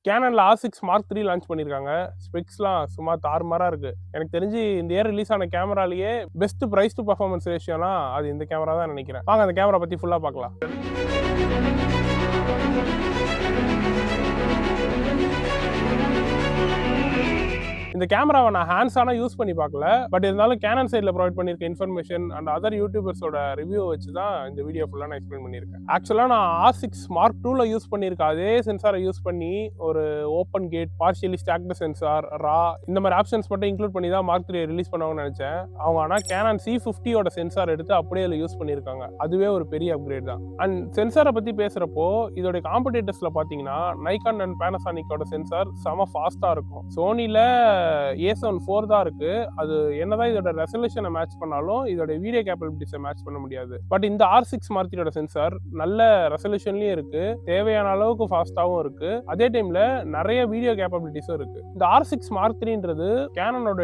கேனன்ல R6 Mark III launch பண்ணியிருக்காங்க. ஸ்பெக்ஸ்லாம் சும்மா தாறுமாறா இருக்கு. எனக்கு தெரிஞ்சு இந்த இயர் ரிலீஸ் ஆன கேமராலேயே பெஸ்ட் பிரைஸ் டு பர்ஃபார்மன்ஸ் ரேஷியோனா அது இந்த கேமரா தான் நினைக்கிறேன். வாங்க அந்த கேமரா பத்தி ஃபுல்லா பார்க்கலாம். இந்த கேமராவை நான் ஹேண்ட்ஸானா யூஸ் பண்ணி பார்க்கல. பட் இருந்தாலும் கேனன் சைடில் ப்ரொவைட் பண்ணியிருக்க இன்ஃபர்மேஷன் அண்ட் அதர் யூடியூபர்ஸோட ரிவ்யூ வச்சு தான் இந்த வீடியோ ஃபுல்லாக நான் எக்ஸ்பிளைன் பண்ணியிருக்கேன். ஆக்சுவலாக நான் R6 Mark IIல யூஸ் பண்ணியிருக்கேன். அதே சென்சாரை யூஸ் பண்ணி ஒரு open gate, partially stacked sensor, raw இந்த மாதிரி ஆப்ஷன்ஸ் மட்டும் இன்க்ளூட் பண்ணி தான் Mark III ரிலீஸ் பண்ணுவாங்கன்னு நினைச்சேன். அவங்க ஆனால் கேனன் C50யோட சென்சார் எடுத்து அப்படியே அதில் யூஸ் பண்ணியிருக்காங்க. அதுவே ஒரு பெரிய அப்கிரேட் தான். அண்ட் சென்சாரை பற்றி பேசுகிறப்போ இதோட காம்படிட்டர்ஸில் பார்த்தீங்கன்னா நைகான் அண்ட் பேனசானிக்கோட சென்சார் செம ஃபாஸ்ட்டாக இருக்கும். சோனியில் A7 IV தான் இருக்கு. அது என்னதான் இதோட ரெசல்யூஷனை மேட்ச் பண்ணாலும் இதோட வீடியோ கேப்பபிலிட்டிஸை மேட்ச் பண்ண முடியாது. பட் இந்த R6 Mark IIயோட சென்சார் நல்ல ரெசல்யூஷன்லயும் இருக்கு, தேவையான அளவுக்கு ஃபாஸ்டாவும் இருக்கு, அதே டைம்ல நிறைய வீடியோ கேப்பபிலிட்டிஸும் இருக்கு. இந்த R6 Mark IIIன்றது கேனனோட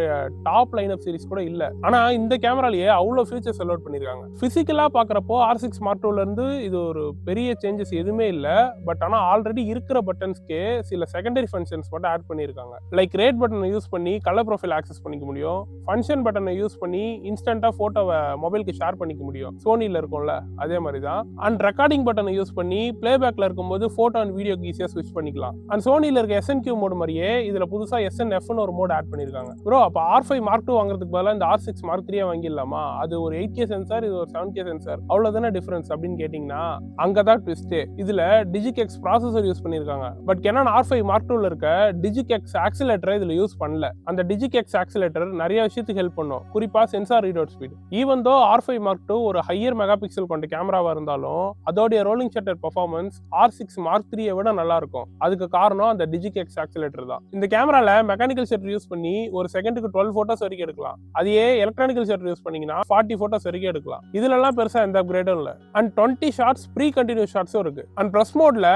டாப் லைனப் சீரிஸ் கூட இல்ல. ஆனா இந்த கேமராலயே அவ்வளவு ஃபீச்சர்ஸ் அலோட் பண்ணிருக்காங்க. பிசிக்கலா பாக்குறப்போ R6 Mark IIல இருந்து இது ஒரு பெரிய சேஞ்சஸ் எதுவுமே இல்ல. பட் ஆனா ஆல்ரெடி இருக்கிற பட்டன்ஸ்க்கே சில செகண்டரி ஃபங்க்ஷன்ஸ் மட்டும் ஆட் பண்ணிருக்காங்க. லைக் ரேட் பட்டனை யூஸ் பண்ணி கலர் ப்ரொஃபைல் ஆக்சஸ் பண்ணிக்க முடியும். ஃபங்க்ஷன் பட்டனை யூஸ் பண்ணி இன்ஸ்டன்ட்டா போட்டோவை மொபைலுக்கு ஷேர் பண்ணிக்க முடியும். சோனில இருக்கும்ல அதே மாதிரி தான். அண்ட் ரெக்கார்டிங் பட்டனை யூஸ் பண்ணி பிளேபேக்ல இருக்கும்போது போட்டோ அண்ட் வீடியோக்கு ஈஸியா ஸ்விட்ச் பண்ணிக்கலாம். அண்ட் சோனில இருக்க SNQ மோட் மாதிரியே இதுல புதுசா SNFன்னு ஒரு மோட் ஆட் பண்ணிருக்காங்க. ப்ரோ அப்ப R5 Mark II வாங்குறதுக்கு பதிலா இந்த R6 Mark III வாங்கிடலாமா? அது ஒரு 8K சென்சார், இது ஒரு 7K சென்சார், அவ்வளவுதானே டிஃபரன்ஸ் அப்படின்னு கேட்டீங்கன்னா அங்கதான் ட்விஸ்டே. இதுல DigiX ப்ராசஸர் யூஸ் பண்ணிருக்காங்க. பட் Canon R5 Mark IIல இருக்க DigiX ஆக்சிலேட்டரை இதுல யூஸ் பண்ணல. அந்த DigiX ஆக்சிலேட்டர் நிறைய விஷயத்துக்கு ஹெல்ப் பண்ணும், குறிப்பா sensor read out speed. Even though R5 Mark II ஒரு ஹையர் மெகா பிக்சல் கொண்ட கேமராவா இருந்தாலும் அதோடைய rolling shutter performance R6 Mark IIIயை விட நல்லா இருக்கும். அதுக்கு காரணம் அந்த DigiX ஆக்சிலேட்டர் தான். இந்த கேமரால மெக்கானிக்கல் ஷட்டர் யூஸ் பண்ணி ஒரு செகண்டுக்கு 12 போட்டோஸ் வரைக்கும் எடுக்கலாம். அதையே எலக்ட்ரானிக்கல் ஷட்டர் யூஸ் பண்ணீங்கன்னா 40 போட்டோஸ் வரைக்கும் எடுக்கலாம். இதுல எல்லாம் பெருசா எந்த அப்கிரேடும் இல்ல. அண்ட் 20 ஷாட்ஸ் ப்ரீ கண்டினியூஸ் ஷாட்ஸும் இருக்கு. அண்ட் ப்ரெஸ் மோட்ல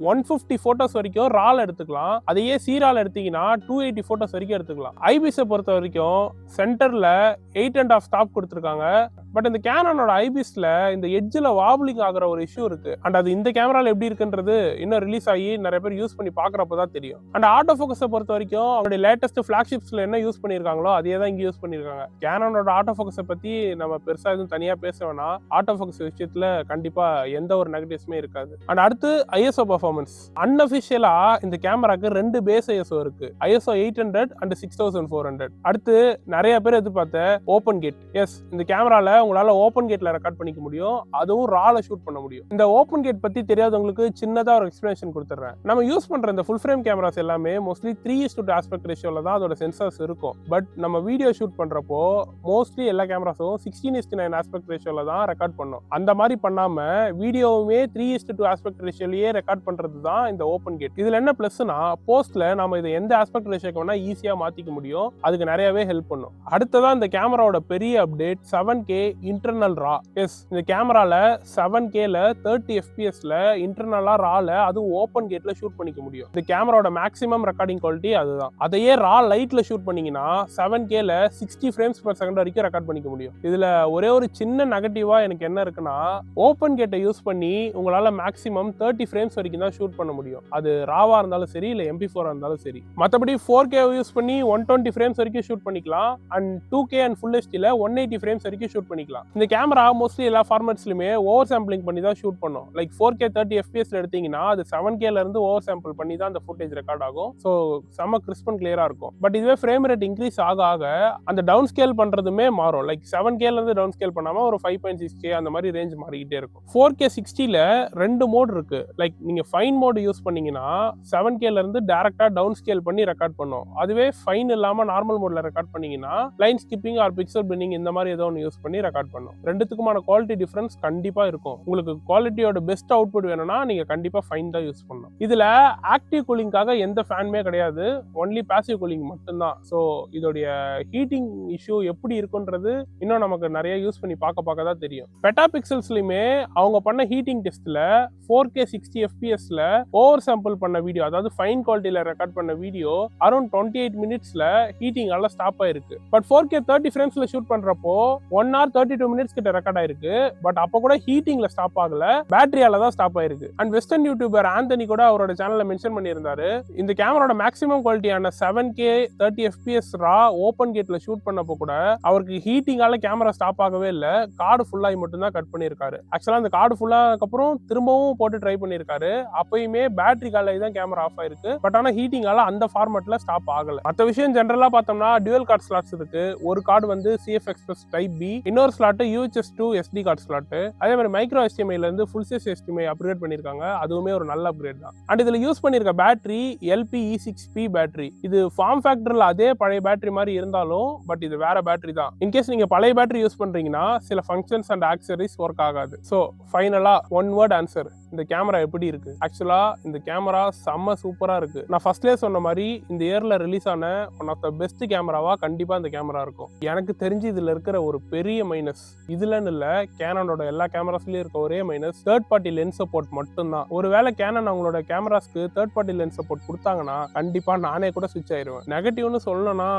150 போட்டோஸ் வரைக்கும் ரால் எடுத்துக்கலாம். அதையே சீரால் எடுத்தீங்கன்னா 280 போட்டோஸ் வரைக்கும் எடுத்துக்கலாம். ஐபிஎஸ் பொறுத்த வரைக்கும் சென்டர்ல 8.5 ஸ்டாப் கொடுத்துருக்காங்க. பட் இந்த கேனனோட ஐபிஎஸ்ல இந்த எட்ஜில் வாப்லிங் ஆகிற ஒரு இஷ்யூ இருக்கு. அண்ட் அது இந்த கேமரால எப்படி இருக்குன்றது இன்னும் ரிலீஸ் ஆகி நிறைய பேர் யூஸ் பண்ணி பாக்குறப்பதான் தெரியும். அண்ட் ஆட்டோ ஃபோக்கஸை பொறுத்த வரைக்கும் அவருடைய லேட்டஸ்ட் ஃபிளாக்ஷிப்ஸ்ல என்ன யூஸ் பண்ணிருக்காங்களோ அதே தான் இங்க யூஸ் பண்ணிருக்காங்க. கேனனோட ஆட்டோ ஃபோக்கஸை பத்தி நம்ம பெருசா எதுவும் தனியா பேச வேணாம். ஆட்டோ ஃபோக்கஸ் விஷயத்துல கண்டிப்பா எந்த ஒரு நெகட்டிவ்ஸுமே இருக்காது. அண்ட் அடுத்து ISO பர்ஃபார்மன்ஸ். அன்அஃபிஷியலா இந்த கேமராக்கு 2 பேஸ் ISO இருக்கு, ISO 800 அண்ட் 6400. அடுத்து நிறைய பேர் எதிர்பார்த்த ஓப்பன் கேட். எஸ், இந்த கேமரால உங்களால ஓப்பன் கேட்ல ரெக்கார்ட் பண்ணிக்க முடியும், அதுவும் ரால ஷூட் பண்ண முடியும். இந்த ஓப்பன் கேட் பத்தி தெரியாதவங்களுக்கு சின்னதா ஒரு எக்ஸ்பிளனேஷன் கொடுத்துறேன். நம்ம யூஸ் பண்ற இந்த ஃபுல் ஃப்ரேம் கேமராஸ் எல்லாமே மோஸ்ட்லி 3:2 ஆஸ்பெக்ட் ரேஷியோல தான் அதோட சென்சார்ஸ் இருக்கும். பட் நம்ம வீடியோ ஷூட் பண்றப்போ மோஸ்ட்லி எல்லா கேமராஸும் 16:9 ஆஸ்பெக்ட் ரேஷியோல தான் ரெக்கார்ட் பண்ணும். அந்த மாதிரி பண்ணாம வீடியோவுமே 3:2 ஆஸ்பெக்ட் ரேஷியோலயே ரெக்கார்ட் பண்றது தான் இந்த ஓப்பன் கேட். இதுல என்ன பிளஸ்னா போஸ்ட்ல நம்ம இதை எந்த ஆஸ்பெக்ட் ரேஷியோக்கு வேணா ஈஸியா மாத்திக்க முடியும். அதுக்கு நிறையவே ஹெல்ப் பண்ணும். அடுத்ததான் இந்த கேமராவோட பெரிய அப்டேட் 7K இன்டர்னல் ரா. எஸ், இந்த கேமரால 7Kல 30 FPSல இன்டர்னலா ரால அதுவும் ஓப்பன் கேட்ல ஷூட் பண்ணிக்க முடியும். இந்த கேமராவோட மேக்ஸிமம் ரெக்கார்டிங் குவாலிட்டி அதுதான். அதையே ரா லைட்ல ஷூட் பண்ணீங்கன்னா 7Kல 60 frames per second வரைக்கும் ரெக்கார்ட் பண்ணிக்க முடியும். இதுல ஒரே ஒரு சின்ன நெகட்டிவா எனக்கு என்ன இருக்குன்னா ஓப்பன் கேட்டை யூஸ் பண்ணி உங்களால மேக்ஸிமம் 30 frames வரைக்கும் தான் ஷூட் பண்ண முடியும். அது ராவா இருந்தாலும் சரி இல்ல MP4 இருந்தாலும் சரி. மற்றபடி 4K யூஸ் பண்ணி 120 frames வரைக்கும் ஷூட் பண்ணிக்கலாம். அண்ட் 2K அண்ட் ஃபுல் HDல 180 frames வரைக்கும் ஷூட் பண்ணிக்கலாம். இந்த கேமரா மோஸ்ட்லி எல்லா ஃபார்மேட்ஸ்லயுமே ஓவர் சாம்பிளிங் பண்ணி தான் ஷூட் பண்ணும். லைக் 4K 30 FPS எடுத்தீங்கன்னா அது 7Kல இருந்து ஓவர் சாம்பிள் பண்ணி தான் அந்த ஃபுட்டேஜ் ரெக்கார்ட் ஆகும். ஸோ செம கிறிஸ்ப் அண்ட் கிளியரா இருக்கும். பட் இதுவே ஃப்ரேம் ரேட் இன்க்ரீஸ் ஆக ஆக அந்த டவுன் ஸ்கேல் பண்றதுமே மாறும். லைக் 7Kல இருந்து டவுன் ஸ்கேல் பண்ணாம ஒரு 5.6K அந்த மாதிரி ரேஞ்ச் மாறிக்கிட்டே இருக்கும். 4K 60ல 2 மோட் இருக்கு. லைக் நீங்க ஃபைன் மோட் யூஸ் பண்ணீங்கன்னா 7Kல இருந்து டைரக்டா டவுன் ஸ்கேல் பண்ணி ரெக்கார்ட் பண்ணும். அதுவே ஃபைன் இல்லாம நார்மல் மோட்ல ரெக்கார்ட் பண்ணீங்கன்னா line skipping or pixel binning இந்த மாதிரி ஏதோ ஒன்று யூஸ் பண்ணி ரெக்கார்ட் பண்ணும். ரெண்டுத்துக்குமான குவாலிட்டி டிஃபரன்ஸ் கண்டிப்பா இருக்கும். உங்களுக்கு குவாலிட்டியோட பெஸ்ட் அவுட்புட் வேணும்னா நீங்க கண்டிப்பா ஃபைன் தான் யூஸ் பண்ணணும். இதுல ஆக்டிவ் கூலிங்காக எந்த ஃபேனுமே கிடையாது, ஒன்லி பாசிவ் கூலிங் மட்டும்தான். ஸோ இதோடைய ஹீட்டிங் இஷ்யூ எப்படி இருக்குன்றது இன்னும் நமக்கு நிறைய யூஸ் பண்ணி பார்க்க தான் தெரியும். பெட்டா பிக்சல்ஸ்லயுமே அவங்க பண்ண ஹீட்டிங் டெஸ்ட்ல 4K 60 FPSல ஓவர் சாம்பிள் பண்ண வீடியோ, அதாவது ஃபைன் குவாலிட்டியில ரெக்கார்ட் பண்ண வீடியோ அரௌண்ட் 28 மினிட்ஸ்ல ஹீட்டிங் எல்லாம் ஸ்டாப் ஆயிருக்கு. பட் 4K 30 ஃப்ரேம்ஸ்ல ஷூட் பண்றப்போ 1 hour 32 மினிட்ஸ் கிட்ட ரெக்கார்ட் ஆயிருக்கு. பட் அப்ப கூட ஹீட்டிங்ல ஸ்டாப் ஆகல, பேட்டரியால தான் ஸ்டாப் ஆயிருக்கு. அண்ட் வெஸ்டர்ன் யூடியூபர் ஆந்தனி கூட அவரோட சேனல்ல மென்ஷன் பண்ணியிருந்தாரு, இந்த கேமராவோட மேக்ஸிமம் குவாலிட்டியான 7K 30 FPS ரா ஓபன் கேட்ல ஷூட் பண்ணப்போ கூட அவருக்கு ஹீட்டிங்கால கேமரா ஸ்டாப் ஆகவே இல்ல, கார்டு ஃபுல்லாகி மட்டும் தான் கட் பண்ணியிருக்காரு. ஆக்சுவலா அந்த கார்டு ஃபுல்லாக அப்புறம் திரும்பவும் போட்டு ட்ரை பண்ணியிருக்காரு, அப்பயுமே பேட்டரி கால தான் கேமரா ஆஃப் ஆயிருக்கு. பட் ஆனா ஹீட்டிங்கால அந்த ஃபார்மேட்ல ஸ்டாப் ஆகல. மற்ற விஷயம் ஜென்ரலா பார்த்தோம்னா டியூவல் கார்டு ஸ்லாட்ஸ் இருக்கு. ஒரு கார்டு வந்து CF Express Type B, இன்னொரு slot UHS 2 SD card slot. அதே மாதிரி மைக்ரோ HDMI ல இருந்து ஃபுல் சைஸ் HDMI அப்கிரேட் பண்ணிருக்காங்க, அதுவுமே ஒரு நல்ல அப்கிரேட் தான். அண்ட் இதுல யூஸ் பண்ணிருக்க பேட்டரி LPE6P பேட்டரி. இது ஃபார்ம் ஃபேக்டர்ல அதே பழைய பேட்டரி மாதிரி இருந்தாலும் பட் இது வேற பேட்டரி தான். இன்கேஸ் நீங்க பழைய பேட்டரி யூஸ் பண்றீங்கன்னா சில ஃபங்க்ஷன்ஸ் அண்ட் ஆக்சசரிஸ் ஒர்க் ஆகாது. ஸோ ஃபைனலா ஒன் வேர்ட் ஆன்சர், இந்த கேமரா எப்படி இருக்கு? ஆக்சுவலா இந்த கேமரா செம்ம சூப்பரா இருக்கு. நான் ஃபர்ஸ்ட்லேயே சொன்ன மாதிரி இந்த இயர்ல ரிலீஸ் ஆன ஒன் ஆஃப் த பெஸ்ட் கேமராவா கண்டிப்பா இந்த கேமரா இருக்கும். எனக்கு தெரிஞ்சு இதுல இருக்கிற ஒரு பெரிய மைனஸ், இதுலன்னு இல்ல கேனனோட எல்லா கேமராஸ்லயும் இருக்க ஒரே minus third party lens support மட்டும்தான். ஒருவேளை கேனன் அவங்களோட கேமராஸ்க்கு தேர்ட் பார்ட்டி லென்ஸ் சப்போர்ட் கொடுத்தாங்கன்னா கண்டிப்பா நானே கூட ஸ்விட்ச் ஆயிருவேன். நெகட்டிவ்னு சொல்லணும்னா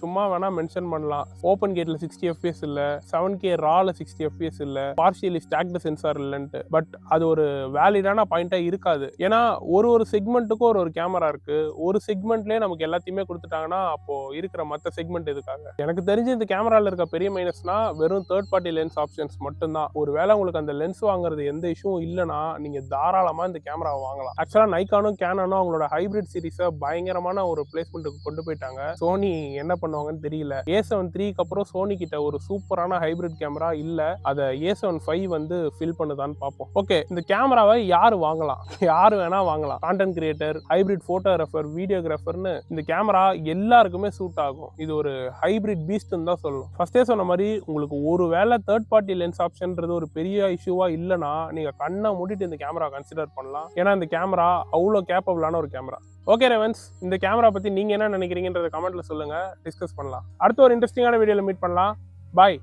சும்மா வேணா மென்ஷன் பண்ணலாம், ஓப்பன் கேட்ல 60 FPS இல்ல, 7K ரால 60 FPS இல்ல, பார்ஷியலி ஸ்டாக்டு சென்சார் இல்லன்ட்டு. பட் அது ஒரு வேலிடான பாயிண்டா இருக்காது. ஏன்னா ஒரு செக்மெண்ட்டுக்கும் ஒரு கேமரா இருக்கு. ஒரு செக்மெண்ட்லயே நமக்கு எல்லாத்தையுமே கொடுத்துட்டாங்கன்னா அப்போ இருக்கிற மற்ற செக்மெண்ட் எதுக்காக? எனக்கு தெரிஞ்சு இந்த கேமரால இருக்க பெரிய மைனஸ்னா வெறும் தேர்ட் பார்ட்டி லென்ஸ் ஆப்ஷன்ஸ் மட்டும்தான். ஒருவேளை உங்களுக்கு அந்த லென்ஸ் வாங்குறது எந்த இஷ்யூவும் இல்லைன்னா நீங்க தாராளமா இந்த கேமராவை வாங்கலாம். ஆக்சுவலா நைக்கானும் கேனனும் அவங்களோட ஹைபிரிட் சீரிஸை பயங்கரமான ஒரு பிளேஸ்மெண்ட்டுக்கு கொண்டு போயிட்டாங்க. சோனி என்ன பண்ணுவாங்கன்னு தெரியல. A7 IIIக்கு அப்புறம் சோனி கிட்ட ஒரு சூப்பரான ஹைபிரிட் கேமரா இல்ல, அதை A7 V வந்து ஃபில் பண்ணுதான்னு பார்ப்போம். ஓகே, இந்த கேமராவை யாரு வாங்கலாம்? யாரு வேணா வாங்கலாம். கான்டென்ட் கிரியேட்டர், ஹைபிரிட் போட்டோகிராஃபர், வீடியோகிராஃபர்னு இந்த கேமரா எல்லாருக்குமே சூட் ஆகும். இது ஒரு ஹைபிரிட் பீஸ்ட்னு தான் சொல்லணும். ஃபர்ஸ்டே சொன்ன மாதிரி உங்களுக்கு ஒரு வேளை தேர்ட் பார்ட்டி லென்ஸ் ஆப்ஷன்ன்றது ஒரு பெரிய இஷ்யூவா இல்லைன்னா நீங்க கண்ணை மூடிட்டு இந்த கேமரா கன்சிடர் பண்ணலாம். ஏன்னா இந்த கேமரா அவ்வளோ கேப்பபிளான ஒரு கேமரா. ஓகே ரெவன்ஸ், இந்த கேமரா பத்தி நீங்க என்ன நினைக்கிறீங்கன்றத கமெண்ட்ல சொல்லுங்க, டிஸ்கஸ் பண்ணலாம். அடுத்த ஒரு இன்ட்ரெஸ்டிங்கான வீடியோல மீட் பண்ணலாம். பாய்.